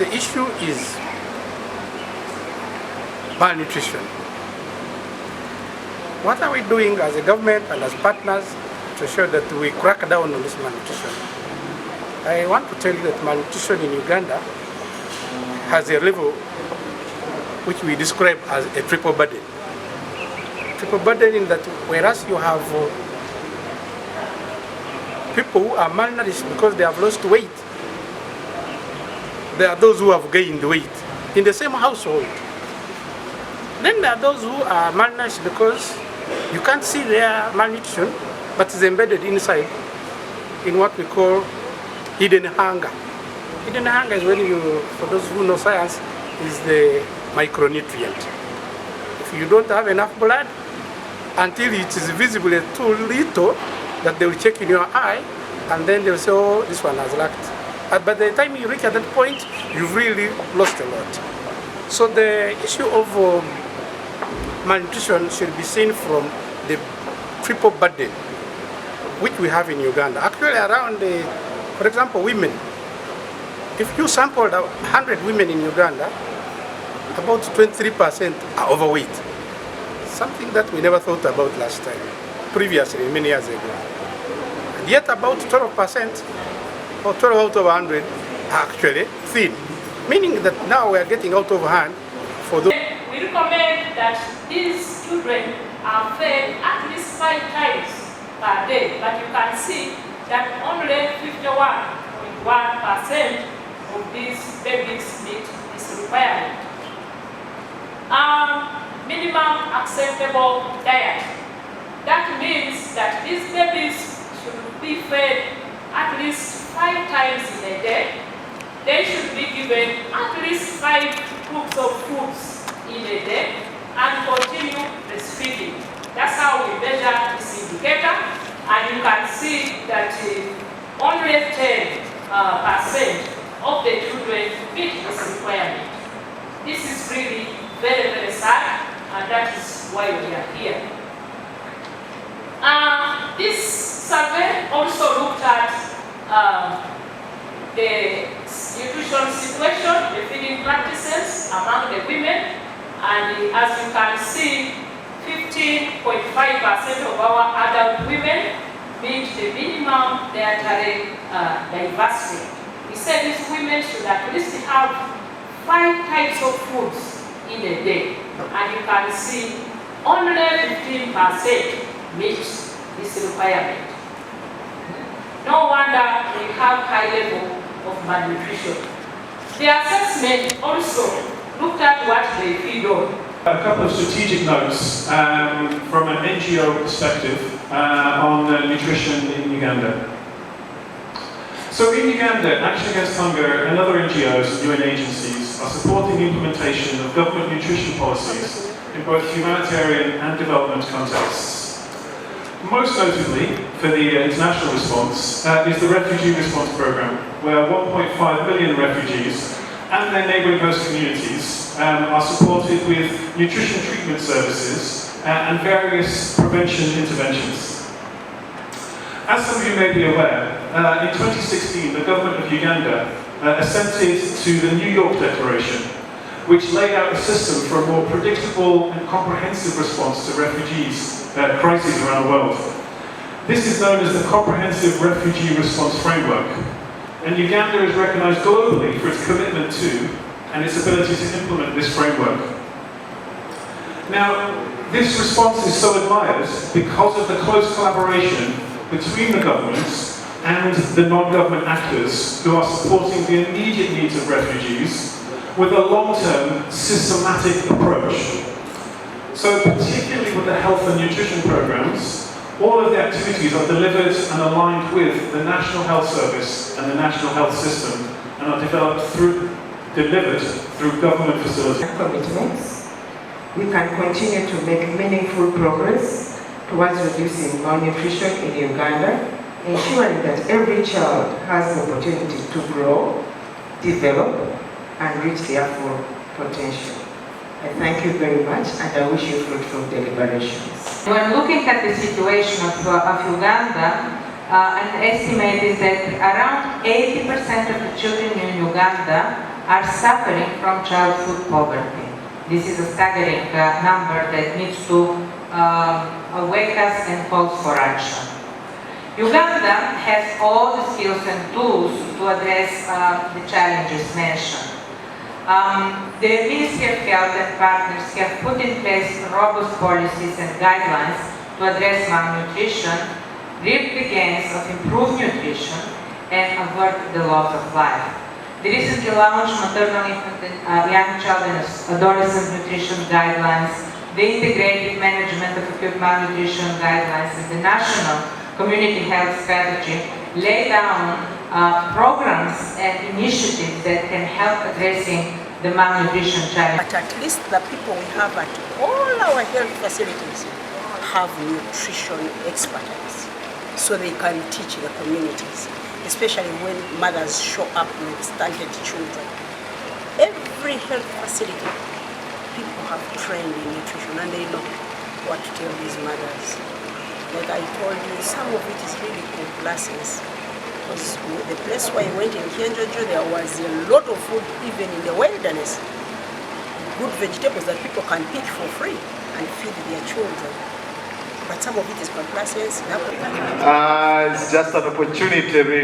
the issue is malnutrition. What are we doing as a government and as partners to ensure that we crack down on this malnutrition? I want to tell you that malnutrition in Uganda has a level which we describe as a triple burden. Triple burden in that whereas you have people who are malnourished because they have lost weight, there are those who have gained weight in the same household. Then there are those who are malnourished because you can't see their malnutrition, but it's embedded inside in what we call hidden hunger. Hidden hunger is when you, for those who know science, is the micronutrient. If you don't have enough blood, until it is visible too little, that they will check in your eye, and then they'll say, oh, this one has lacked. By the time you reach at that point, you've really lost a lot. So the issue of malnutrition should be seen from the triple burden which we have in Uganda. Actually around for example, women. If you sampled 100 women in Uganda, about 23% are overweight. Something that we never thought about last time, previously, many years ago. And yet about 12%, or 12 out of 100, are actually thin. Meaning that now we are getting out of hand for those. We recommend that these children are fed at least 5 times per day, but you can see that only 51.1% of these babies meet this requirement. Minimum acceptable diet. That means that these babies should be fed at least 5 times in a day. They should be given at least 5 groups of foods in a day and continue breastfeeding. That's how we measure this indicator, and you can see that only 10% of the children meet this requirement. This is really very, very sad, and that is why we are here. This survey also looked at the nutrition situation, the feeding practices among the women, and as you can see, 15.5% of our adult women meet the minimum dietary diversity. We said these women should at least have 5 types of foods in a day, and you can see only 15% meet this requirement. No wonder we have high level of malnutrition. The assessment also looked at what they feed on. A couple of strategic notes from an NGO perspective on nutrition in Uganda. So in Uganda, Action Against Hunger and other NGOs and UN agencies are supporting the implementation of government nutrition policies in both humanitarian and development contexts. Most notably, for the international response, is the Refugee Response Programme, where 1.5 million refugees and their neighbouring host communities are supported with nutrition treatment services and various prevention interventions. As some of you may be aware, in 2016 the government of Uganda assented to the New York Declaration, which laid out a system for a more predictable and comprehensive response to refugees crises around the world. This is known as the Comprehensive Refugee Response Framework, and Uganda is recognised globally for its commitment to and its ability to implement this framework. Now, this response is so admired because of the close collaboration between the governments and the non-government actors who are supporting the immediate needs of refugees with a long-term, systematic approach. So particularly with the health and nutrition programs, all of the activities are delivered and aligned with the National Health Service and the National Health System, and are delivered through government facilities. Commitments, we can continue to make meaningful progress towards reducing malnutrition in Uganda, ensuring that every child has the opportunity to grow, develop, and reach their full potential. I thank you very much, and I wish you fruitful deliberations. When looking at the situation of Uganda, an estimate is that around 80% of the children in Uganda are suffering from child food poverty. This is a staggering number that needs to awake us and calls for action. Uganda has all the skills and tools to address the challenges mentioned. The Ministry of Health and partners have put in place robust policies and guidelines to address malnutrition, reap the gains of improved nutrition, and avert the loss of life. The recently launched maternal, infant, young child and adolescent nutrition guidelines, the integrated management of acute malnutrition guidelines, and the national community health strategy lay down programs and initiatives that can help addressing the malnutrition challenge. But at least the people we have at all our health facilities have nutrition expertise, so they can teach the communities, especially when mothers show up with stunted children. Every health facility, people have trained in nutrition and they know what to tell these mothers. Like I told you, some of it is really complacency. Because the place where I went in Kienjojo, there was a lot of food even in the wilderness. Good vegetables that people can pick for free and feed their children. But some of it is complacency. It's just an opportunity really.